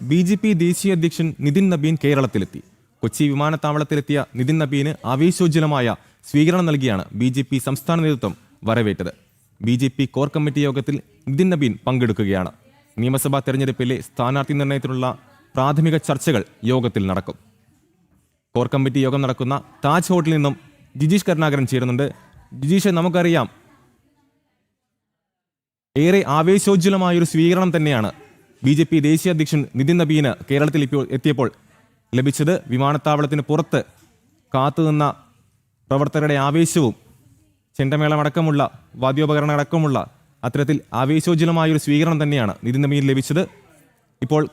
BJP ദേശീയ അധ്യക്ഷൻ നിതിൻ നബീൻ കേരളത്തിലെത്തി. കൊച്ചി വിമാനത്താവളത്തിലെത്തിയ നിതിൻ നബീന് ആവേശോജ്വലമായ സ്വീകരണം നൽകിയാണ് BJP സംസ്ഥാന നേതൃത്വം വരവേറ്റത്. BJP കോർ കമ്മിറ്റി യോഗത്തിൽ നിതിൻ നബീൻ പങ്കെടുക്കുകയാണ്. നിയമസഭാ തെരഞ്ഞെടുപ്പിലെ സ്ഥാനാർത്ഥി നിർണയത്തിനുള്ള പ്രാഥമിക ചർച്ചകൾ യോഗത്തിൽ നടക്കും. കോർ കമ്മിറ്റി യോഗം നടക്കുന്ന താജ് ഹോട്ടലിൽ നിന്നും ജിജീഷ് കരുണാകരൻ ചേരുന്നുണ്ട്. ജിജീഷ്, നമുക്കറിയാം ഏറെ ആവേശോജ്വലമായൊരു സ്വീകരണം തന്നെയാണ് BJP ദേശീയ അധ്യക്ഷൻ നിതിൻ നബീന് കേരളത്തിൽ എത്തിയപ്പോൾ ലഭിച്ചത്. വിമാനത്താവളത്തിന് പുറത്ത് കാത്തുനിന്ന പ്രവർത്തകരുടെ ആവേശവും ചെണ്ടമേളമടക്കമുള്ള വാദ്യോപകരണമടക്കമുള്ള അത്തരത്തിൽ ആവേശോജ്വലമായൊരു സ്വീകരണം തന്നെയാണ് നിതിൻ നബീന് ലഭിച്ചത്. ഇപ്പോൾ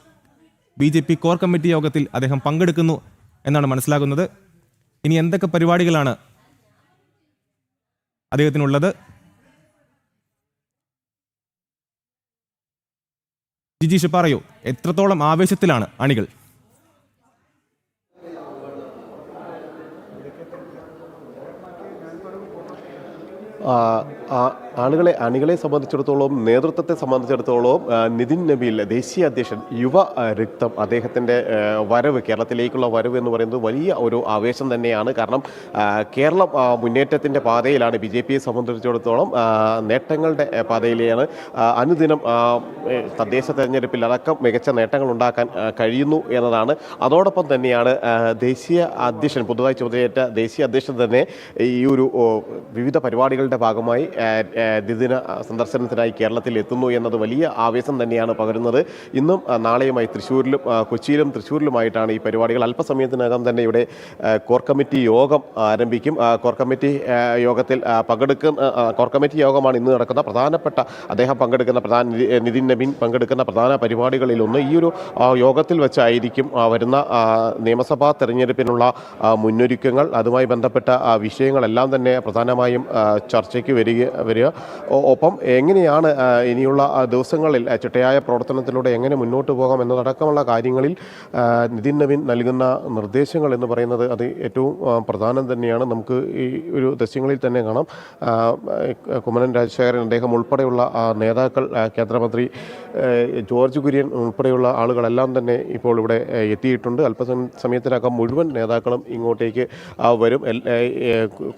BJP കോർ കമ്മിറ്റി യോഗത്തിൽ അദ്ദേഹം പങ്കെടുക്കുന്നു എന്നാണ് മനസ്സിലാകുന്നത്. ഇനി എന്തൊക്കെ പരിപാടികളാണ് അദ്ദേഹത്തിനുള്ളത്? ജിജീഷ് പറയൂ, എത്രത്തോളം ആവേശത്തിലാണ് അണികൾ? അണികളെ സംബന്ധിച്ചിടത്തോളം, നേതൃത്വത്തെ സംബന്ധിച്ചിടത്തോളം നിതിൻ നബീൻ ദേശീയ അധ്യക്ഷൻ, യുവ രക്തം, അദ്ദേഹത്തിൻ്റെ വരവ്, കേരളത്തിലേക്കുള്ള വരവ് എന്ന് പറയുന്നത് വലിയ ഒരു ആവേശം തന്നെയാണ്. കാരണം കേരളം മുന്നേറ്റത്തിൻ്റെ പാതയിലാണ്. BJPയെ സംബന്ധിച്ചിടത്തോളം നേട്ടങ്ങളുടെ പാതയിലെയാണ്. അനുദിനം തദ്ദേശ തെരഞ്ഞെടുപ്പിൽ അടക്കം മികച്ച നേട്ടങ്ങൾ ഉണ്ടാക്കാൻ കഴിയുന്നു എന്നതാണ്. അതോടൊപ്പം തന്നെയാണ് ദേശീയ അധ്യക്ഷൻ, പുതുതായി ചുമതലയേറ്റ ദേശീയ അധ്യക്ഷൻ തന്നെ ഈ ഒരു വിവിധ പരിപാടികളുടെ ഭാഗമായി ദ്വിദിന സന്ദർശനത്തിനായി കേരളത്തിൽ എത്തുന്നു എന്നത് വലിയ ആവേശം തന്നെയാണ് പകരുന്നത്. ഇന്നും നാളെയുമായി കൊച്ചിയിലും തൃശ്ശൂരിലുമായിട്ടാണ് ഈ പരിപാടികൾ. അല്പസമയത്തിനകം തന്നെ ഇവിടെ കോർ കമ്മിറ്റി യോഗം ആരംഭിക്കും. കോർ കമ്മിറ്റി യോഗത്തിൽ കോർ കമ്മിറ്റി യോഗമാണ് ഇന്ന് നടക്കുന്ന നിതിൻ നബീൻ പങ്കെടുക്കുന്ന പ്രധാന പരിപാടികളിലൊന്ന്. ഈ ഒരു യോഗത്തിൽ വെച്ചായിരിക്കും വരുന്ന നിയമസഭാ തെരഞ്ഞെടുപ്പിനുള്ള മുന്നൊരുക്കങ്ങൾ, അതുമായി ബന്ധപ്പെട്ട വിഷയങ്ങളെല്ലാം തന്നെ പ്രധാനമായും ചർച്ചയ്ക്ക് വരിക. ഒപ്പം എങ്ങനെയാണ് ഇനിയുള്ള ദിവസങ്ങളിൽ ചിട്ടയായ പ്രവർത്തനത്തിലൂടെ എങ്ങനെ മുന്നോട്ട് പോകാം എന്നതടക്കമുള്ള കാര്യങ്ങളിൽ നിതിൻ നബീൻ നൽകുന്ന നിർദ്ദേശങ്ങൾ എന്ന് പറയുന്നത് അത് ഏറ്റവും പ്രധാനം തന്നെയാണ്. നമുക്ക് ഈ ഒരു ദൃശ്യങ്ങളിൽ തന്നെ കാണാം. കുമ്മനം രാജശേഖരൻ അദ്ദേഹം ഉൾപ്പെടെയുള്ള നേതാക്കൾ, കേന്ദ്രമന്ത്രി ജോർജ് കുര്യൻ ഉൾപ്പെടെയുള്ള ആളുകളെല്ലാം തന്നെ ഇപ്പോൾ ഇവിടെ എത്തിയിട്ടുണ്ട്. അല്പസമയത്തിനകം മുഴുവൻ നേതാക്കളും ഇങ്ങോട്ടേക്ക് വരും.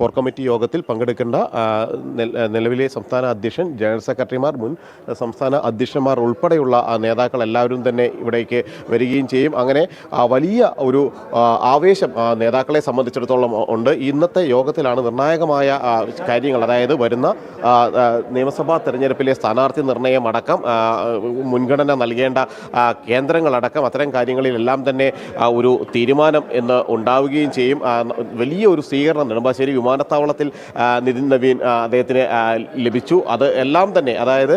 കോർ കമ്മിറ്റി യോഗത്തിൽ പങ്കെടുക്കേണ്ട നിലവിലെ സംസ്ഥാന അധ്യക്ഷൻ, ജനറൽ സെക്രട്ടറിമാർ, മുൻ സംസ്ഥാന അധ്യക്ഷന്മാർ ഉൾപ്പെടെയുള്ള നേതാക്കൾ എല്ലാവരും തന്നെ ഇവിടേക്ക് വരികയും ചെയ്യും. അങ്ങനെ വലിയ ഒരു ആവേശം നേതാക്കളെ സംബന്ധിച്ചിടത്തോളം ഉണ്ട്. ഇന്നത്തെ യോഗത്തിലാണ് നിർണായകമായ കാര്യങ്ങൾ, അതായത് വരുന്ന നിയമസഭാ തെരഞ്ഞെടുപ്പിലെ സ്ഥാനാർത്ഥി നിർണയം അടക്കം, മുൻഗണന നൽകേണ്ട കേന്ദ്രങ്ങളടക്കം, അത്തരം കാര്യങ്ങളിലെല്ലാം തന്നെ ഒരു തീരുമാനം എന്ന് ഉണ്ടാവുകയും ചെയ്യും. വലിയ ഒരു സ്വീകരണം നെടുമ്പാശ്ശേരി വിമാനത്താവളത്തിൽ നിതിൻ നബീൻ അദ്ദേഹത്തിന് ലഭിച്ചു. അത് എല്ലാം തന്നെ, അതായത്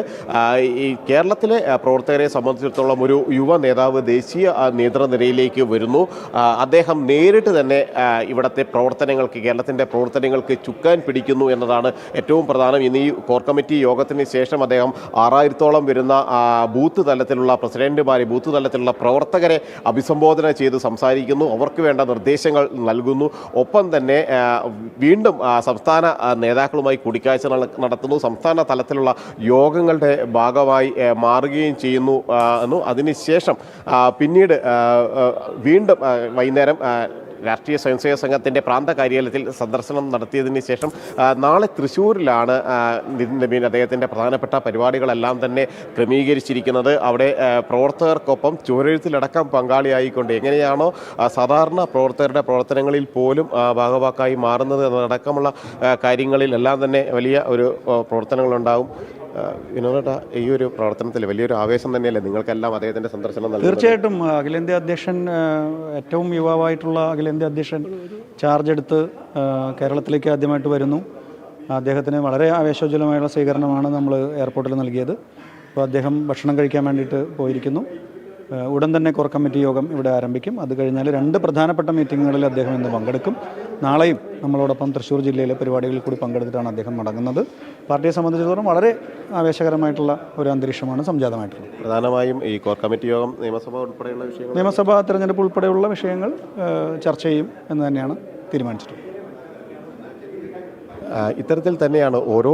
ഈ കേരളത്തിലെ പ്രവർത്തകരെ സംബന്ധിച്ചിടത്തോളം ഒരു യുവ നേതാവ് ദേശീയ നേതൃനിരയിലേക്ക് വരുന്നു. അദ്ദേഹം നേരിട്ട് തന്നെ ഇവിടുത്തെ പ്രവർത്തനങ്ങൾക്ക്, കേരളത്തിൻ്റെ പ്രവർത്തനങ്ങൾക്ക് ചുക്കാൻ പിടിക്കുന്നു എന്നതാണ് ഏറ്റവും പ്രധാനം. ഇന്ന് ഈ കോർ കമ്മിറ്റി യോഗത്തിന് ശേഷം അദ്ദേഹം 6000-ഓളം വരുന്ന ബൂത്ത് തലത്തിലുള്ള പ്രസിഡന്റുമാരെ, ബൂത്ത് തലത്തിലുള്ള പ്രവർത്തകരെ അഭിസംബോധന ചെയ്ത് സംസാരിക്കുന്നു. അവർക്ക് വേണ്ട നിർദ്ദേശങ്ങൾ നൽകുന്നു. ഒപ്പം തന്നെ വീണ്ടും സംസ്ഥാന നേതാക്കളുമായി കൂടിക്കാഴ്ച നടത്തുന്നു. സംസ്ഥാന തലത്തിലുള്ള യോഗങ്ങളുടെ ഭാഗമായി മാറുകയും ചെയ്യുന്നു. അതിനുശേഷം പിന്നീട് വീണ്ടും വൈകുന്നേരം രാഷ്ട്രീയ സ്വയംസേവക സംഘത്തിൻ്റെ പ്രാന്ത കാര്യാലയത്തിൽ സന്ദർശനം നടത്തിയതിന് ശേഷം നാളെ തൃശ്ശൂരിലാണ് നിതിൻ നബീൻ അദ്ദേഹത്തിൻ്റെ പ്രധാനപ്പെട്ട പരിപാടികളെല്ലാം തന്നെ ക്രമീകരിച്ചിരിക്കുന്നത്. അവിടെ പ്രവർത്തകർക്കൊപ്പം ചുവരെഴുത്തിലടക്കം പങ്കാളിയായിക്കൊണ്ട് എങ്ങനെയാണോ സാധാരണ പ്രവർത്തകരുടെ പ്രവർത്തനങ്ങളിൽ പോലും ഭാഗവാക്കായി മാറുന്നത് എന്നതടക്കമുള്ള കാര്യങ്ങളിലെല്ലാം തന്നെ വലിയ ഒരു പ്രവർത്തനങ്ങളുണ്ടാവും. വിനോദേട്ടാ, ഈ ഒരു പ്രവർത്തനത്തിൽ വലിയൊരു ആവേശം തന്നെയല്ലേ നിങ്ങൾക്കെല്ലാം അദ്ദേഹത്തിൻ്റെ സന്ദർശനം നൽകുന്നത്? തീർച്ചയായിട്ടും. അഖിലേന്ത്യാ അധ്യക്ഷൻ, ഏറ്റവും യുവാവായിട്ടുള്ള അഖിലേന്ത്യാ അധ്യക്ഷൻ ചാർജ് എടുത്ത് കേരളത്തിലേക്ക് ആദ്യമായിട്ട് വരുന്നു. അദ്ദേഹത്തിന് വളരെ ആവേശോജ്വലമായുള്ള സ്വീകരണമാണ് നമ്മൾ എയർപോർട്ടിൽ നൽകിയത്. അപ്പോൾ അദ്ദേഹം ഭക്ഷണം കഴിക്കാൻ വേണ്ടിയിട്ട് പോയിരിക്കുന്നു. ഉടൻ തന്നെ കോർ കമ്മിറ്റി യോഗം ഇവിടെ ആരംഭിക്കും. അത് കഴിഞ്ഞാൽ 2 പ്രധാനപ്പെട്ട മീറ്റിങ്ങുകളിൽ അദ്ദേഹം ഇന്ന് പങ്കെടുക്കും. നാളെയും നമ്മളോടൊപ്പം തൃശ്ശൂർ ജില്ലയിലെ പരിപാടികളിൽ കൂടി പങ്കെടുത്തിട്ടാണ് അദ്ദേഹം മടങ്ങുന്നത്. പാർട്ടിയെ സംബന്ധിച്ചിടത്തോളം വളരെ ആവേശകരമായിട്ടുള്ള ഒരു അന്തരീക്ഷമാണ് സംജാതമായിട്ടുള്ളത്. പ്രധാനമായും ഈ കോർ കമ്മിറ്റി യോഗം നിയമസഭ ഉൾപ്പെടെയുള്ള വിഷയങ്ങൾ, നിയമസഭാ തെരഞ്ഞെടുപ്പ് ഉൾപ്പെടെയുള്ള വിഷയങ്ങൾ ചർച്ച ചെയ്യും എന്ന് തന്നെയാണ് തീരുമാനിച്ചിട്ടുള്ളത്. ഇത്തരത്തിൽ തന്നെയാണ് ഓരോ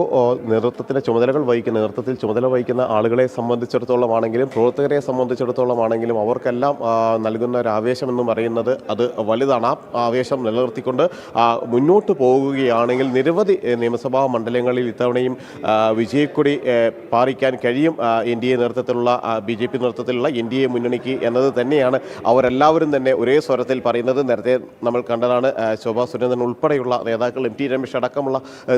നേതൃത്വത്തിൻ്റെ നേതൃത്വത്തിൽ ചുമതല വഹിക്കുന്ന ആളുകളെ സംബന്ധിച്ചിടത്തോളം ആണെങ്കിലും പ്രവർത്തകരെ സംബന്ധിച്ചിടത്തോളം ആണെങ്കിലും അവർക്കെല്ലാം നൽകുന്ന ഒരു ആവേശം എന്ന് പറയുന്നത് അത് വലുതാണ്. ആ ആവേശം നിലനിർത്തിക്കൊണ്ട് മുന്നോട്ട് പോകുകയാണെങ്കിൽ നിരവധി നിയമസഭാ മണ്ഡലങ്ങളിൽ ഇത്തവണയും വിജയക്കൊടി പാറിക്കാൻ കഴിയും NDA നേതൃത്വത്തിലുള്ള BJP നേതൃത്വത്തിലുള്ള NDA മുന്നണിക്ക് എന്നത് തന്നെയാണ് അവരെല്ലാവരും തന്നെ ഒരേ സ്വരത്തിൽ പറയുന്നത്. നേരത്തെ നമ്മൾ കണ്ടതാണ് ശോഭാ സുരേന്ദ്രൻ ഉൾപ്പെടെയുള്ള നേതാക്കൾ, MT രമേശ് അടക്കമുള്ള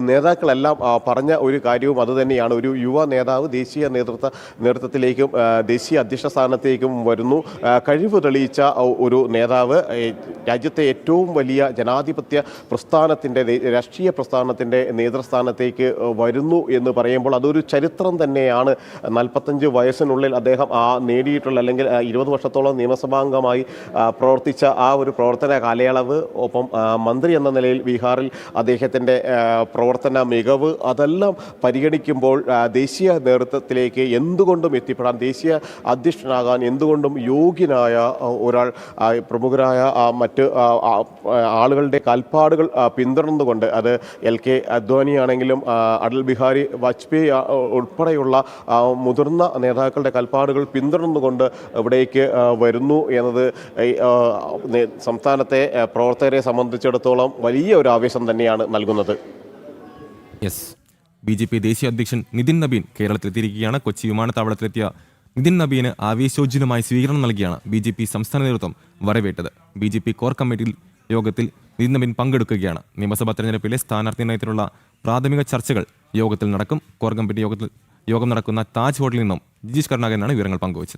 നേതാക്കളെല്ലാം പറഞ്ഞ ഒരു കാര്യവും അതുതന്നെയാണ്. ഒരു യുവ നേതാവ് ദേശീയ നേതൃത്വത്തിലേക്കും ദേശീയ അധ്യക്ഷ സ്ഥാനത്തേക്കും വരുന്നു. കഴിവ് തെളിയിച്ച ഒരു നേതാവ് രാജ്യത്തെ ഏറ്റവും വലിയ ജനാധിപത്യ പ്രസ്ഥാനത്തിൻ്റെ രാഷ്ട്രീയ പ്രസ്ഥാനത്തിൻ്റെ നേതൃസ്ഥാനത്തേക്ക് വരുന്നു എന്ന് പറയുമ്പോൾ അതൊരു ചരിത്രം തന്നെയാണ്. 45 വയസ്സിനുള്ളിൽ അദ്ദേഹം നേടിയിട്ടുള്ള അല്ലെങ്കിൽ 20 വർഷത്തോളം നിയമസഭാംഗമായി പ്രവർത്തിച്ച ആ ഒരു പ്രവർത്തന കാലയളവ്, ഒപ്പം മന്ത്രി എന്ന നിലയിൽ ബീഹാറിൽ അദ്ദേഹത്തിൻ്റെ പ്രവർത്തന മികവ്, അതെല്ലാം പരിഗണിക്കുമ്പോൾ ദേശീയ നേതൃത്വത്തിലേക്ക് എന്തുകൊണ്ടും എത്തിപ്പെടാൻ, ദേശീയ അധ്യക്ഷനാകാൻ എന്തുകൊണ്ടും യോഗ്യനായ ഒരാൾ പ്രമുഖരായ മറ്റ് ആളുകളുടെ കാൽപ്പാടുകൾ പിന്തുടർന്നുകൊണ്ട്, അത് LK അദ്വാനി ആണെങ്കിലും അടൽ ബിഹാരി വാജ്പേയി ഉൾപ്പെടെയുള്ള മുതിർന്ന നേതാക്കളുടെ കാൽപ്പാടുകൾ പിന്തുടർന്നുകൊണ്ട് ഇവിടേക്ക് വരുന്നു എന്നത് സംസ്ഥാനത്തെ പ്രവർത്തകരെ സംബന്ധിച്ചിടത്തോളം വലിയ ഒരു ആവേശം തന്നെയാണ് നൽകുന്നത്. യെസ്, BJP ദേശീയ അധ്യക്ഷൻ നിതിൻ നബീൻ കേരളത്തിലെത്തിയിരിക്കുകയാണ്. കൊച്ചി വിമാനത്താവളത്തിലെത്തിയ നിതിൻ നബീന് ആവേശോജ്വലമായി സ്വീകരണം നൽകിയാണ് BJP സംസ്ഥാന നേതൃത്വം വരവേറ്റത്. BJP കോർ കമ്മിറ്റി യോഗത്തിൽ നിതിൻ നബീൻ പങ്കെടുക്കുകയാണ്. നിയമസഭാ തെരഞ്ഞെടുപ്പിലെ സ്ഥാനാർത്ഥി നയത്തിനുള്ള പ്രാഥമിക ചർച്ചകൾ യോഗത്തിൽ നടക്കും. കോർ കമ്മിറ്റി യോഗം നടക്കുന്ന താജ് ഹോട്ടലിൽ നിന്നും ജിജീഷ് കരുണാകരനാണ് വിവരങ്ങൾ പങ്കുവച്ചത്.